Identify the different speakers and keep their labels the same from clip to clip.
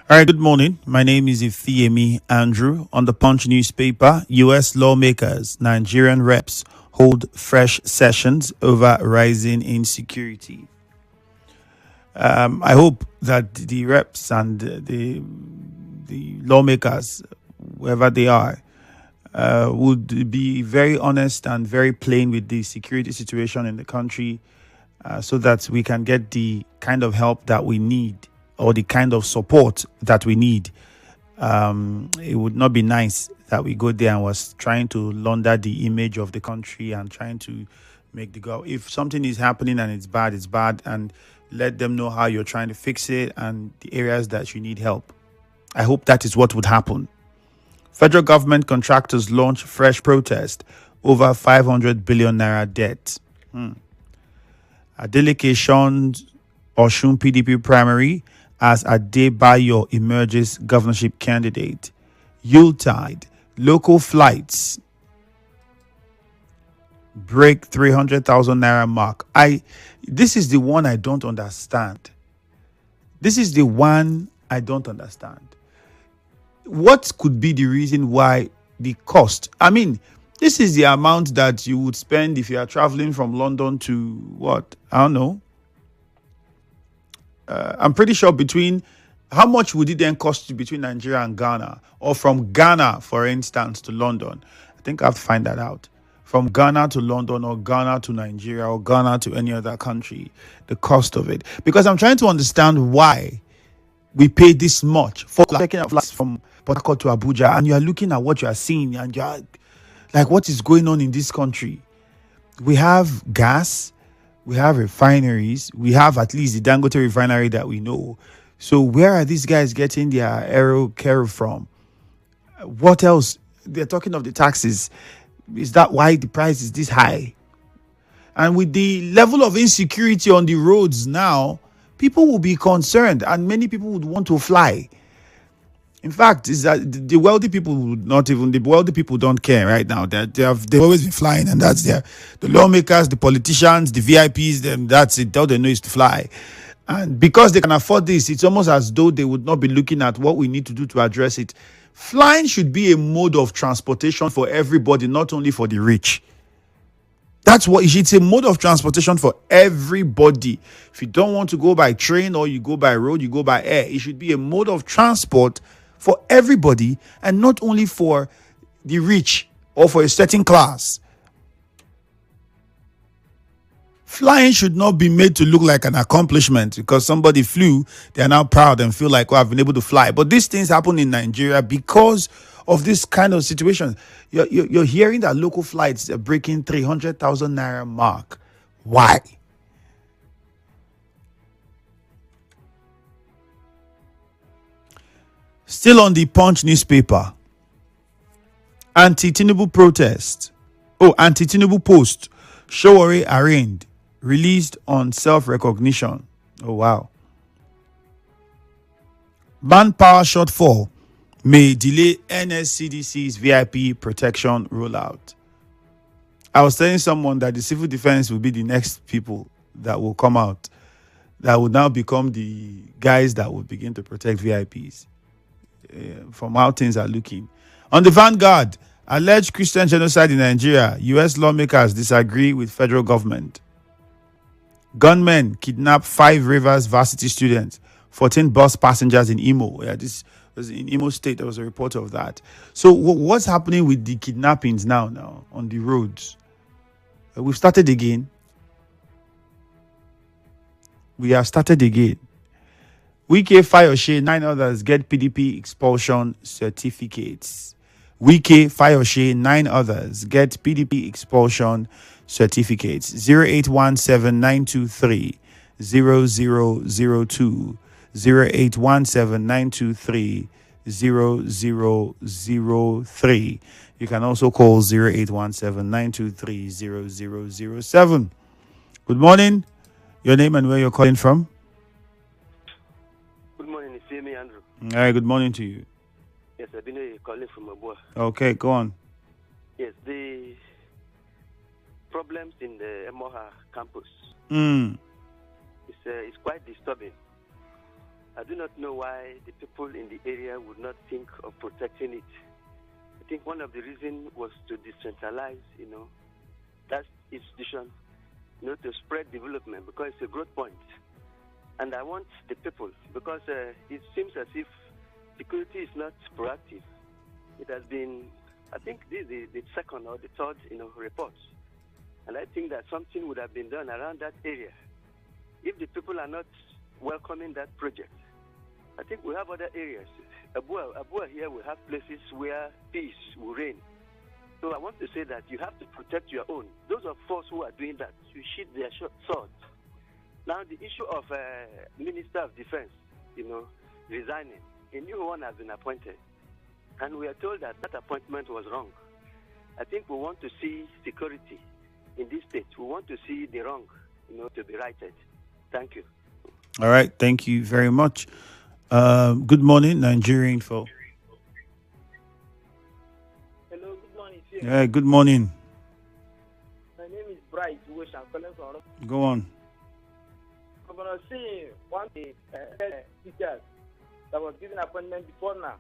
Speaker 1: All right, good morning. My name is Ifiemi Andrew. On the Punch newspaper, U.S. lawmakers, Nigerian reps hold fresh sessions over rising insecurity. I hope that the reps and the lawmakers, wherever they are, would be very honest and very plain with the security situation in the country, so that we can get the kind of help that we need or the kind of support that we need. It would not be nice that we go there and was trying to launder the image of the country and trying to make the go. If something is happening and it's bad, and let them know how you're trying to fix it and the areas that you need help. I hope that is what would happen. Federal government contractors launch fresh protest over 500 billion naira debt. A delegation Osun PDP primary as Adebayo emerges governorship candidate. Yuletide, local flights break 300,000 naira mark. This is the one I don't understand. This is the one I don't understand. What could be the reason why the cost? I mean, this is the amount that you would spend if you are traveling from London to what? I don't know. I'm pretty sure between how much would it then cost you between Nigeria and Ghana, or from Ghana, for instance, to London? I think I have to find that out. From Ghana to London, or Ghana to Nigeria, or Ghana to any other country, the cost of it. Because I'm trying to understand why we pay this much for taking a flight from Port Harcourt to Abuja, and you are looking at what you are seeing, and you are like, what is going on in this country? We have gas, we have refineries, we have at least the Dangote refinery that we know. So where are these guys getting their aero care from? What else? They're talking of the taxes. Is that why the price is this high? And with the level of insecurity on the roads now, people will be concerned, and many people would want to fly. In fact, is that the wealthy people would not even, the wealthy people don't care right now. They've always been flying, and that's the lawmakers, the politicians, the VIPs. Them, that's it. All they know is to fly. And because they can afford this, it's almost as though they would not be looking at what we need to do to address it. Flying should be a mode of transportation for everybody, not only for the rich. That's what it's a mode of transportation for everybody. If you don't want to go by train, or you go by road, you go by air. It should be a mode of transport for everybody, and not only for the rich or for a certain class. Flying should not be made to look like an accomplishment because somebody flew. They are now proud and feel like, I've been able to fly. But these things happen in Nigeria because of this kind of situation. You're hearing that local flights are breaking 300,000 naira mark. Why? Still on the Punch newspaper, anti-Tinubu protest. Anti-Tinubu post. Showore arraigned, released on self-recognition. Oh, wow. Manpower shortfall may delay NSCDC's VIP protection rollout. I was telling someone that the civil defense will be the next people that will come out, that will now become the guys that will begin to protect VIPs. From how things are looking. On the Vanguard, alleged Christian genocide in Nigeria. U.S. lawmakers disagree with federal government. Gunmen kidnap 5 Rivers varsity students, 14 bus passengers in Imo. Yeah, this was in Imo State. There was a report of that. So what's happening with the kidnappings now on the roads? We've started again. We have started again. Wike, Fayose, 9 others get PDP expulsion certificates. Wike, Fayose, 9 others get PDP expulsion certificates. 0817-923-0002. 0817-923-0003. You can also call 0817-923-0007. Good morning. Your name and where you're calling from?
Speaker 2: Good morning, Ifiemi Andrew.
Speaker 1: All right, good morning to you.
Speaker 2: Yes, I've been calling from Abua.
Speaker 1: Okay, go on.
Speaker 2: Yes, the problems in the Emoha campus
Speaker 1: Mm.
Speaker 2: is quite disturbing. I do not know why the people in the area would not think of protecting it. I think one of the reasons was to decentralize, that institution, to spread development because it's a growth point. And I want the people, because it seems as if security is not proactive. It has been, I think this is the second or the third, report. And I think that something would have been done around that area. If the people are not welcoming that project, I think we have other areas. Abua here we have places where peace will reign. So I want to say that you have to protect your own. Those of us who are doing that, you sheath their swords. Now the issue of Minister of Defense, resigning. A new one has been appointed. And we are told that that appointment was wrong. I think we want to see security in this state. We want to see the wrong, to be righted. Thank you.
Speaker 1: All right. Thank you very much. Good morning, Nigerian Info.
Speaker 3: Hello, good morning.
Speaker 1: Yeah, good morning.
Speaker 3: My name is Bright Wish. I'm calling from.
Speaker 1: Go on.
Speaker 3: I'm going to see one teacher that was given appointment before now.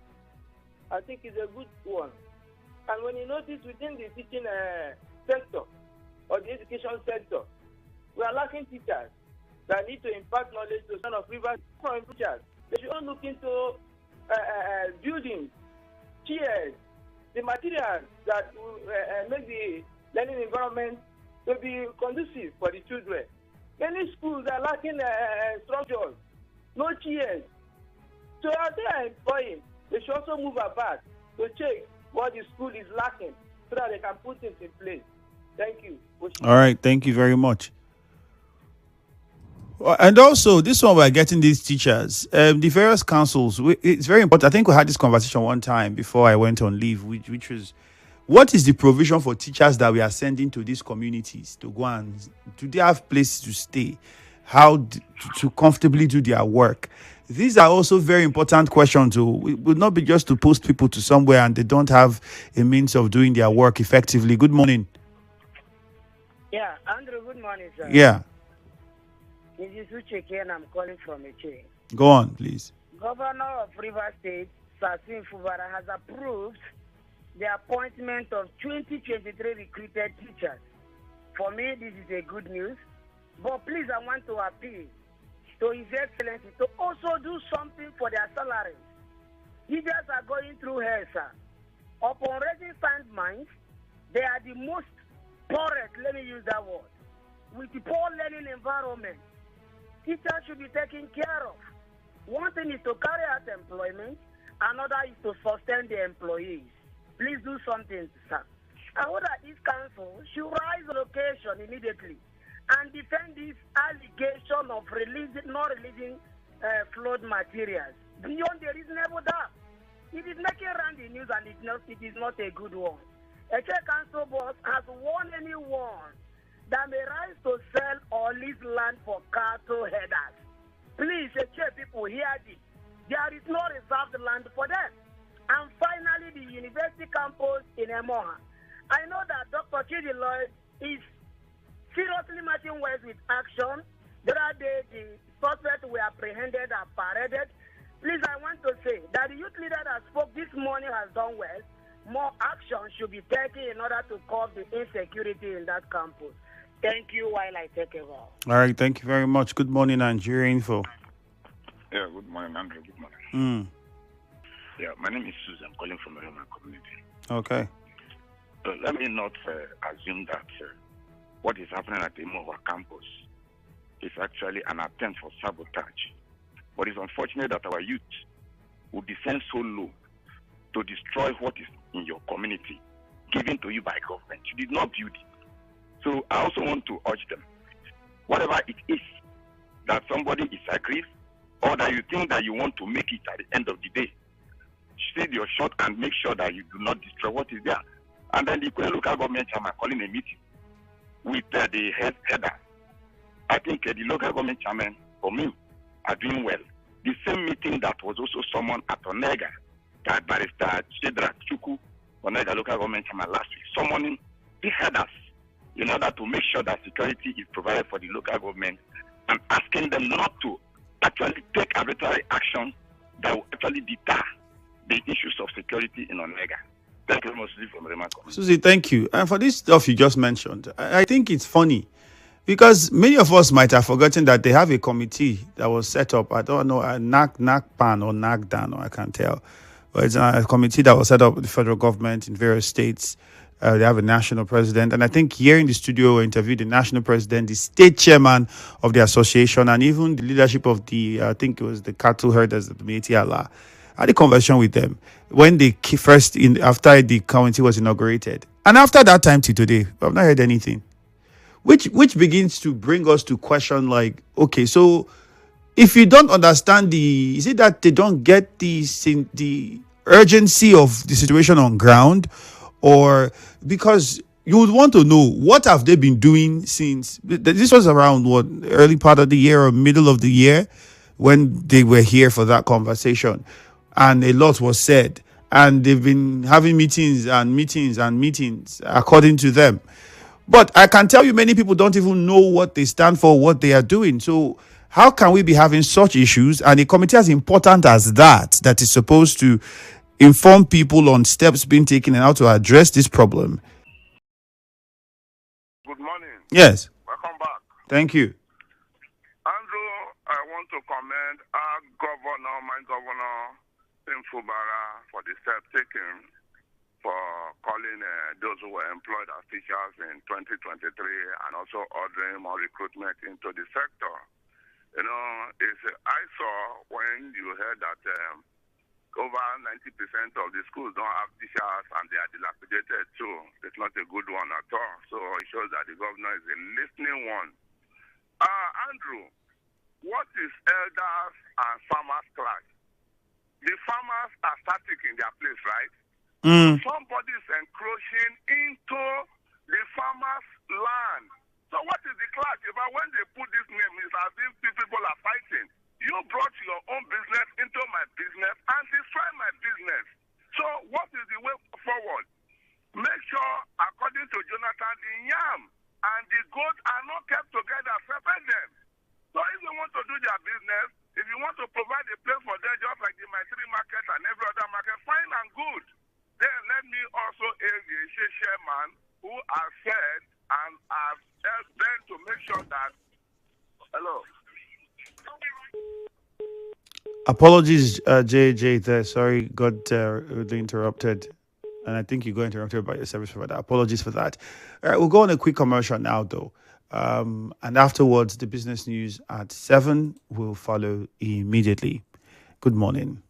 Speaker 3: I think it's a good one. And when you notice within the teaching sector or the education sector, we are lacking teachers that need to impart knowledge to son of rivers from teachers. They should all look into buildings, chairs, the materials that will make the learning environment to be conducive for the children. Many schools are lacking structures, no chairs. So as they are employing, they should also move about to check what the school is lacking so that they can put things in place. Thank you.
Speaker 1: All right. Thank you very much. And also, this one we're getting these teachers, the various councils. It's very important. I think we had this conversation one time before I went on leave, which was, what is the provision for teachers that we are sending to these communities to go and do they have places to stay, how to comfortably do their work? These are also very important questions. It would not be just to post people to somewhere and they don't have a means of doing their work effectively. Good morning.
Speaker 4: Yeah, Andrew, good morning, sir.
Speaker 1: Yeah.
Speaker 4: This is Ucheke and I'm calling from Eche.
Speaker 1: Go on, please.
Speaker 4: Governor of Rivers State, Sasin Fubara, has approved the appointment of 2023 recruited teachers. For me, this is a good news. But please, I want to appeal to His Excellency to also do something for their salaries. Teachers are going through hell, sir. Upon raising sound minds, they are the most poorest, let me use that word, with the poor learning environment. Teachers should be taken care of. One thing is to carry out employment, another is to sustain the employees. Please do something, sir. I hope that this council should rise the location immediately and defend this allegation of not releasing flood materials beyond the reasonable doubt. It is making around the news and it is not a good one. A council boss has warned anyone that may rise to sell or lease land for cattle headers. Please, people, hear this. There is no reserved land for them. And finally, the university campus in Emoha. I know that Dr. Chidi Lloyd is seriously matching words with action. The other day, the suspects were apprehended and paraded. Please, I want to say that the youth leader that spoke this morning has done well. More action should be taken in order to curb the insecurity in that campus. Thank you while I take a vow.
Speaker 1: All right. Thank you very much. Good morning, Nigeria Info.
Speaker 5: Yeah, good morning, Andrew. Good morning. Yeah, my name is Susan. I'm calling from a Roman community.
Speaker 1: Okay.
Speaker 5: Let me not assume that what is happening at the Imova campus is actually an attempt for sabotage. But it's unfortunate that our youth would descend so low to destroy what is in your community, given to you by government. You did not build it. So I also want to urge them, whatever it is that somebody is aggrieved or that you think that you want to make it at the end of the day, steal your shot and make sure that you do not destroy what is there. And then the local government chairman calling a meeting with the header. I think the local government chairman, for me, are doing well. The same meeting that was also summoned at Onega, that Barrister Chedra Chuku, Onega local government chairman last week, summoning the headers in order to make sure that security is provided for the local government and asking them not to actually take advantage arbitrary action that will actually deter the issues of security in Onega. Thank you very much, Susie, from Remarkable.
Speaker 1: Susie, thank you. And for this stuff you just mentioned, I think it's funny because many of us might have forgotten that they have a committee that was set up. I don't know, a NACPAN or NACDAN, or I can't tell. But it's a committee that was set up with the federal government in various states. They have a national president. And I think here in the studio, we interviewed the national president, the state chairman of the association, and even the leadership of the, I think it was the cattle herders of the Métis Allah. I had a conversation with them when they first, after the committee was inaugurated. And after that time to today, I've not heard anything. Which begins to bring us to question like, okay, so if you don't understand is it that they don't get the urgency of the situation on ground, or because you would want to know what have they been doing since this was around what early part of the year or middle of the year when they were here for that conversation, and a lot was said, and they've been having meetings and meetings and meetings according to them. But I can tell you many people don't even know what they stand for, what they are doing. So how can we be having such issues and a committee as important as that is supposed to inform people on steps being taken and how to address this problem?
Speaker 6: Good morning.
Speaker 1: Yes.
Speaker 6: Welcome back.
Speaker 1: Thank you.
Speaker 6: Andrew, I want to commend our governor, my governor, in Fubara, for the step taken for calling those who were employed as teachers in 2023 and also ordering more recruitment into the sector. You know, I saw when you heard that over 90% of the schools don't have teachers and they are dilapidated too. It's not a good one at all. So it shows that the governor is a listening one. Andrew, what is elders and farmers class? The farmers are static in their place, right? Somebody is encroaching into the farmers' land. So what is the clash? When they put this name, it's as if people are fighting. You brought your own business into my business and destroy my business. So what is the way forward? Make sure, according to Jonathan, the yam and the goat are not kept together, separate them. So if they want to do their business, if you want to provide a place for them, just like the Maitri market and every other market, fine and good. Then let me also aid the chairman who has said and have helped them to make sure that. Hello.
Speaker 1: Apologies, JJ. There, sorry, got interrupted, and I think you got interrupted by your service provider. Apologies for that. All right, we'll go on a quick commercial now, though, and afterwards, the business news at 7 will follow immediately. Good morning.